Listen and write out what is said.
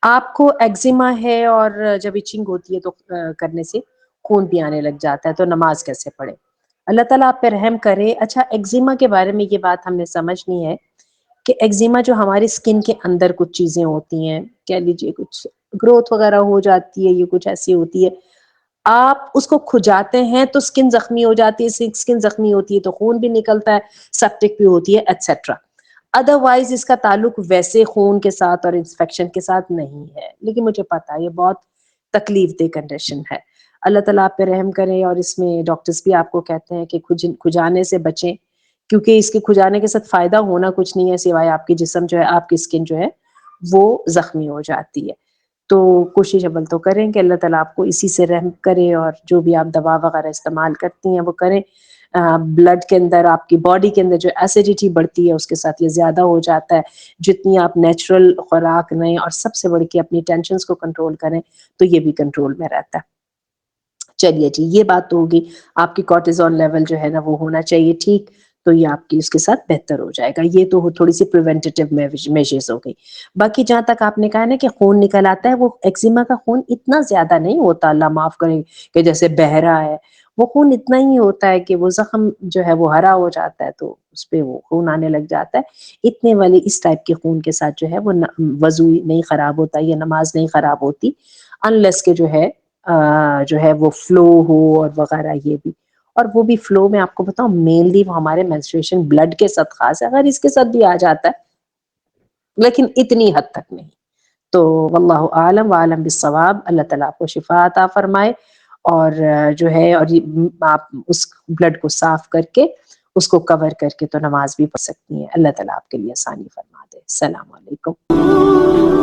آپ کو ایگزیما ہے اور جب ایچنگ ہوتی ہے تو کرنے سے خون بھی آنے لگ جاتا ہے، تو نماز کیسے پڑھے؟ اللہ تعالیٰ آپ پہ رحم کرے۔ اچھا، ایگزیما کے بارے میں یہ بات ہم نے سمجھنی ہے کہ ایگزیما جو ہماری اسکن کے اندر کچھ چیزیں ہوتی ہیں، کہہ لیجیے کچھ گروتھ وغیرہ ہو جاتی ہے، یہ کچھ ایسی ہوتی ہے، آپ اس کو کھجاتے ہیں تو اسکن زخمی ہو جاتی ہے، اسکن زخمی ہوتی ہے تو خون بھی نکلتا ہے، سیپٹک بھی ہوتی ہے، ایٹسٹرا۔ ادروائز اس کا تعلق ویسے خون کے ساتھ اور انفیکشن کے ساتھ نہیں ہے، لیکن مجھے پتا ہے یہ بہت تکلیف دہ کنڈیشن ہے۔ اللہ تعالیٰ آپ پہ رحم کرے، اور اس میں ڈاکٹرز بھی آپ کو کہتے ہیں کہ کھجانے سے بچیں، کیونکہ اس کے کھجانے کے ساتھ فائدہ ہونا کچھ نہیں ہے سوائے آپ کی جسم جو ہے، آپ کی اسکن جو ہے وہ زخمی ہو جاتی ہے۔ تو کوشش عمل تو کریں کہ اللہ تعالیٰ آپ کو اسی سے رحم کرے، اور جو بھی آپ دوا وغیرہ استعمال کرتی ہیں وہ کریں۔ بلڈ کے اندر، آپ کی باڈی کے اندر جو ایسیڈیٹی بڑھتی ہے اس کے ساتھ یہ زیادہ ہو جاتا ہے۔ جتنی آپ نیچرل خوراک لیں اور سب سے بڑھ کے اپنی ٹینشنز کو کنٹرول کریں تو یہ بھی کنٹرول میں رہتا ہے۔ چلیے جی، یہ بات تو ہوگی، آپ کی کورٹیزول لیول جو ہے نا وہ ہونا چاہیے ٹھیک، تو یہ آپ کی اس کے ساتھ بہتر ہو جائے گا۔ یہ تو تھوڑی سی پریونٹیو میجرز ہو گئی۔ باقی جہاں تک آپ نے کہا نا کہ خون نکل آتا ہے، وہ ایکزیما کا خون اتنا زیادہ نہیں ہوتا، اللہ معاف کرے، کہ جیسے بہہ رہا ہے، وہ خون اتنا ہی ہوتا ہے کہ وہ زخم جو ہے وہ ہرا ہو جاتا ہے تو اس پہ وہ خون آنے لگ جاتا ہے۔ اتنے والے اس ٹائپ کے خون کے ساتھ جو ہے وہ وضو نہیں خراب ہوتا، یا نماز نہیں خراب ہوتی، انلیس کہ جو ہے وہ فلو ہو اور وغیرہ۔ یہ بھی، اور وہ بھی فلو میں آپ کو بتاؤں مینلی وہ ہمارے مینسٹریشن بلڈ کے ساتھ خاص ہے، اگر اس کے ساتھ بھی آ جاتا ہے لیکن اتنی حد تک نہیں۔ تو واللہ اعلم وعلم بالصواب۔ اللہ تعالیٰ آپ کو شفا عطا فرمائے، اور جو ہے اور آپ اس بلڈ کو صاف کر کے اس کو کور کر کے تو نماز بھی پڑھ سکتی ہیں۔ اللہ تعالیٰ آپ کے لیے آسانی فرما دے۔ السلام علیکم۔